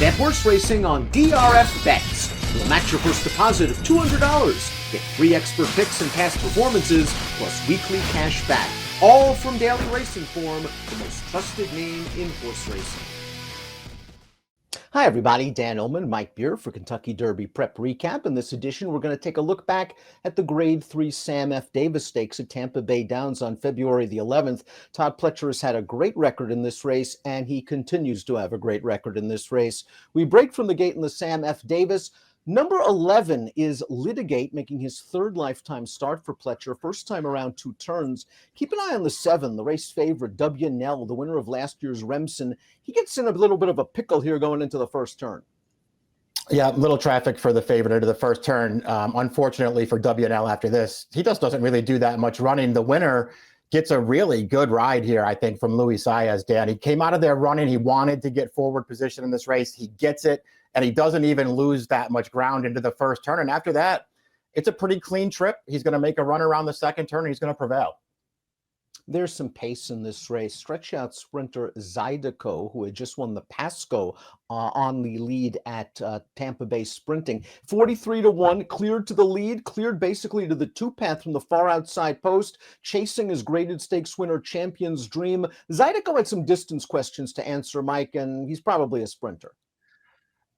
Bet horse racing on DRF Bets. We'll match your first deposit of $200. Get free expert picks and past performances, plus weekly cash back. All from Daily Racing Form, the most trusted name in horse racing. Hi, everybody. Dan Illman, Mike Beer for Kentucky Derby Prep Recap. In this edition, we're going to take a look back at the Grade 3 Sam F. Davis Stakes at Tampa Bay Downs on February the 11th. Todd Pletcher has had a great record in this race, and he continues to have a great record in this race. We break from the gate in the Sam F. Davis. Number 11 is Litigate, making his third lifetime start for Pletcher, first time around 2 turns. Keep an eye on the 7, the race favorite, W. Nell, the winner of last year's Remsen. He gets in a little bit of a pickle here going into the first turn. Yeah, little traffic for the favorite into the first turn. Unfortunately for WNL after this, he just doesn't really do that much running. The winner gets a really good ride here, I think, from Luis Saez, Dan. He came out of there running. He wanted to get forward position in this race. He gets it, and he doesn't even lose that much ground into the first turn. And after that, it's a pretty clean trip. He's going to make a run around the second turn, and he's going to prevail. There's some pace in this race. Stretch out sprinter Zydeco, who had just won the Pasco on the lead at Tampa Bay Sprinting. 43-1, cleared to the lead, cleared basically to the 2-path from the far outside post, chasing his graded stakes winner Champion's Dream. Zydeco had some distance questions to answer, Mike, and he's probably a sprinter.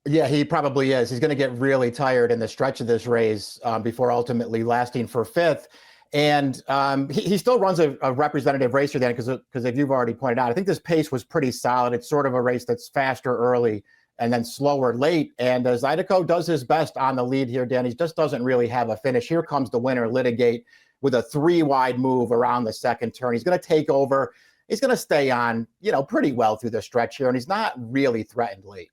Yeah, he probably is. He's going to get really tired in the stretch of this race before ultimately lasting for 5th. And he still runs a representative racer then, because as you've already pointed out, I think this pace was pretty solid. It's sort of a race that's faster early and then slower late. And Zydeco does his best on the lead here, Dan. He just doesn't really have a finish. Here comes the winner, Litigate, with a 3-wide move around the second turn. He's going to take over. He's going to stay on, pretty well through the stretch here, and he's not really threatened late.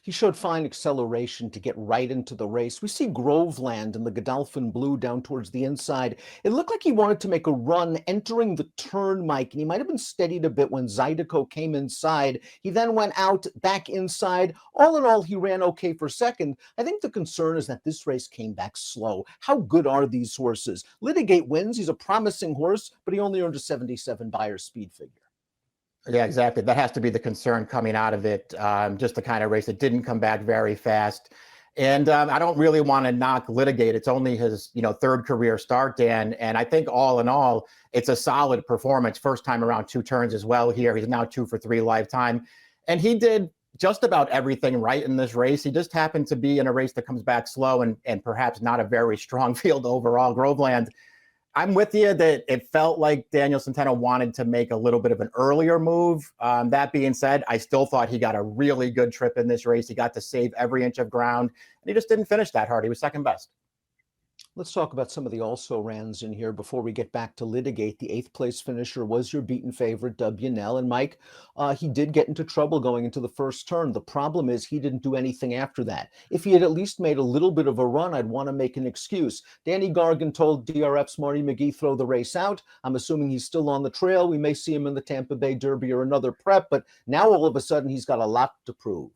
He showed fine acceleration to get right into the race. We see Groveland in the Godolphin Blue down towards the inside. It looked like he wanted to make a run entering the turn, Mike, and he might have been steadied a bit when Zydeco came inside. He then went out back inside. All in all, he ran okay for second. I think the concern is that this race came back slow. How good are these horses? Litigate wins. He's a promising horse, but he only earned a 77 Beyer speed figure. Yeah, exactly. That has to be the concern coming out of it. Just the kind of race that didn't come back very fast. And I don't really want to knock Litigate. It's only his, third career start, Dan. And I think all in all, it's a solid performance. First time around 2 turns as well here. He's now 2 for 3 lifetime. And he did just about everything right in this race. He just happened to be in a race that comes back slow and perhaps not a very strong field overall. Groveland, I'm with you that it felt like Daniel Centeno wanted to make a little bit of an earlier move. That being said, I still thought he got a really good trip in this race. He got to save every inch of ground, and he just didn't finish that hard. He was second best. Let's talk about some of the also-rans in here before we get back to Litigate. The 8th place finisher was your beaten favorite, W. Nell. And Mike, he did get into trouble going into the first turn. The problem is he didn't do anything after that. If he had at least made a little bit of a run, I'd want to make an excuse. Danny Gargan told DRF's Marty McGee throw the race out. I'm assuming he's still on the trail. We may see him in the Tampa Bay Derby or another prep, but now all of a sudden he's got a lot to prove.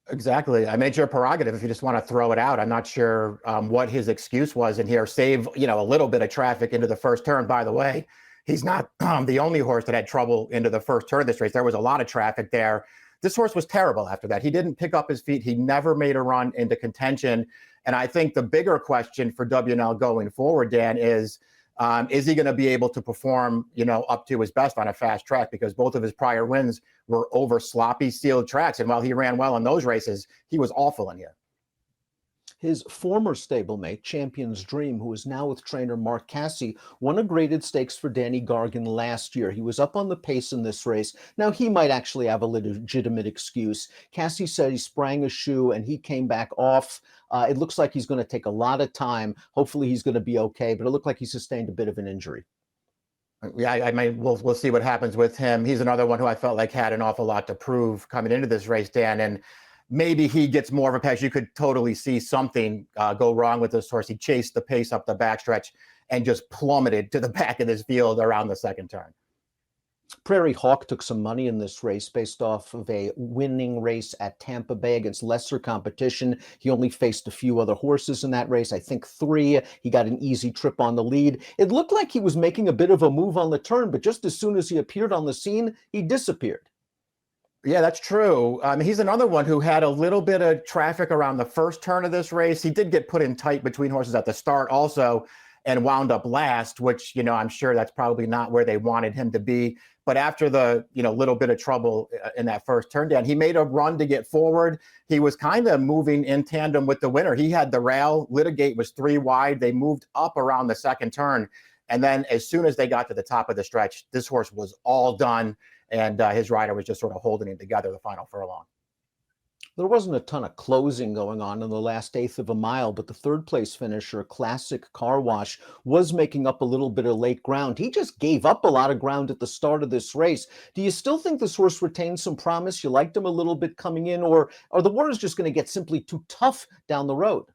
Exactly. I mean, it's your prerogative if you just want to throw it out. I'm not sure what his excuse was in here. Save, a little bit of traffic into the first turn. By the way, he's not the only horse that had trouble into the first turn of this race. There was a lot of traffic there. This horse was terrible after that. He didn't pick up his feet. He never made a run into contention. And I think the bigger question for WNL going forward, Dan, is he going to be able to perform, up to his best on a fast track? Because both of his prior wins were over sloppy, sealed tracks. And while he ran well in those races, he was awful in here. His former stablemate, Champion's Dream, who is now with trainer Mark Casse, won a graded stakes for Danny Gargan last year. He was up on the pace in this race. Now, he might actually have a legitimate excuse. Casse said he sprang a shoe and he came back off. It looks like he's going to take a lot of time. Hopefully he's going to be okay, but it looked like he sustained a bit of an injury. Yeah, I mean, we'll see what happens with him. He's another one who I felt like had an awful lot to prove coming into this race, Dan. And maybe he gets more of a pace. You could totally see something go wrong with this horse. He chased the pace up the backstretch and just plummeted to the back of this field around the second turn. Prairie Hawk took some money in this race based off of a winning race at Tampa Bay against lesser competition. He only faced a few other horses in that race, I think 3. He got an easy trip on the lead. It looked like he was making a bit of a move on the turn, but just as soon as he appeared on the scene, he disappeared. Yeah, that's true. He's another one who had a little bit of traffic around the first turn of this race. He did get put in tight between horses at the start also and wound up last, which, I'm sure that's probably not where they wanted him to be. But after the, little bit of trouble in that first turn down, he made a run to get forward. He was kind of moving in tandem with the winner. He had the rail. Litigate was 3 wide. They moved up around the second turn. And then as soon as they got to the top of the stretch, this horse was all done. And his rider was just sort of holding him together the final furlong. There wasn't a ton of closing going on in the last eighth of a mile, but the third place finisher, Classic Car Wash, was making up a little bit of late ground. He just gave up a lot of ground at the start of this race. Do you still think this horse retains some promise? You liked him a little bit coming in, or are the waters just going to get simply too tough down the road?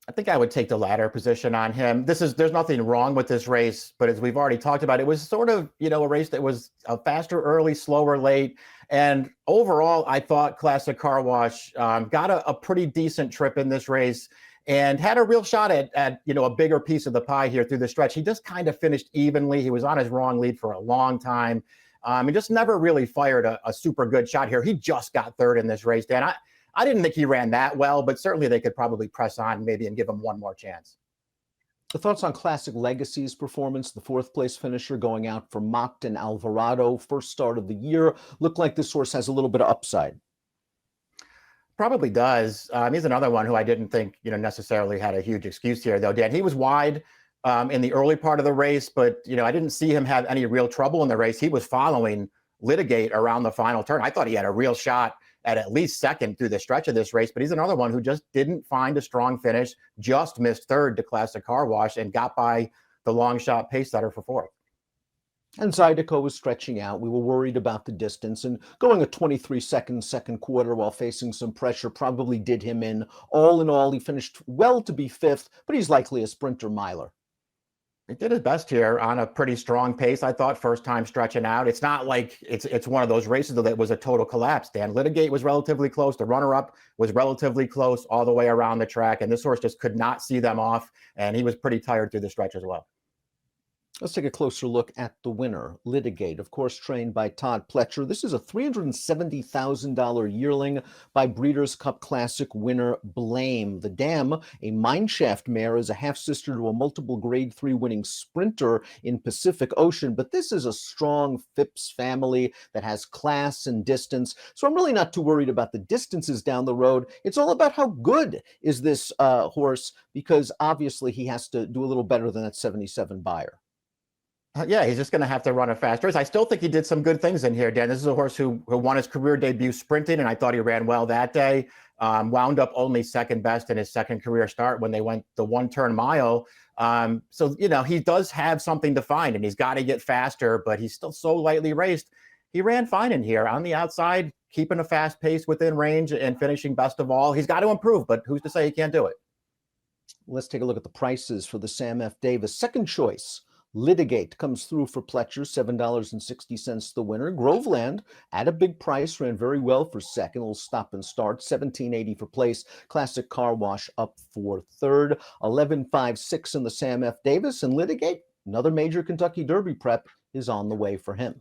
I think I would take the latter position on him. There's nothing wrong with this race, but as we've already talked about, it was sort of, a race that was a faster early, slower late. And overall, I thought Classic Car Wash got a pretty decent trip in this race and had a real shot at a bigger piece of the pie here through the stretch. He just kind of finished evenly. He was on his wrong lead for a long time. He just never really fired a super good shot here. He just got third in this race, Dan. I didn't think he ran that well, but certainly they could probably press on maybe and give him one more chance. The thoughts on Classic Legacy's performance, the fourth place finisher going out for Mockton Alvarado, first start of the year. Looked like this horse has a little bit of upside. Probably does. He's another one who I didn't think, necessarily had a huge excuse here, though, Dan. He was wide in the early part of the race, but, I didn't see him have any real trouble in the race. He was following Litigate around the final turn. I thought he had a real shot at least second through the stretch of this race, but he's another one who just didn't find a strong finish, just missed third to Classic Car Wash and got by the long shot pace setter for fourth. And Zydeco was stretching out. We were worried about the distance, and going a 23-second second quarter while facing some pressure probably did him in. All in all, he finished well to be fifth, but he's likely a sprinter miler. He did his best here on a pretty strong pace, I thought, first time stretching out. It's not like it's one of those races that was a total collapse, Dan. Litigate was relatively close. The runner-up was relatively close all the way around the track, and this horse just could not see them off, and he was pretty tired through the stretch as well. Let's take a closer look at the winner, Litigate, of course, trained by Todd Pletcher. This is a $370,000 yearling by Breeders' Cup Classic winner Blame. The Dam, a mineshaft mare, is a half-sister to a multiple Grade 3 winning sprinter in Pacific Ocean, but this is a strong Phipps family that has class and distance, so I'm really not too worried about the distances down the road. It's all about how good is this horse, because obviously he has to do a little better than that 77 buyer. Yeah, he's just going to have to run a fast race. I still think he did some good things in here, Dan. This is a horse who won his career debut sprinting, and I thought he ran well that day. Wound up only second best in his second career start when they went the one-turn mile. So, he does have something to find, and he's got to get faster, but he's still so lightly raced. He ran fine in here on the outside, keeping a fast pace within range and finishing best of all. He's got to improve, but who's to say he can't do it? Let's take a look at the prices for the Sam F. Davis. Second choice, Litigate, comes through for Pletcher, $7.60 the winner. Groveland, at a big price, ran very well for second. Little stop and start, $17.80 for place. Classic Car Wash up for third. 11.56 in the Sam F. Davis. And Litigate, another major Kentucky Derby prep, is on the way for him.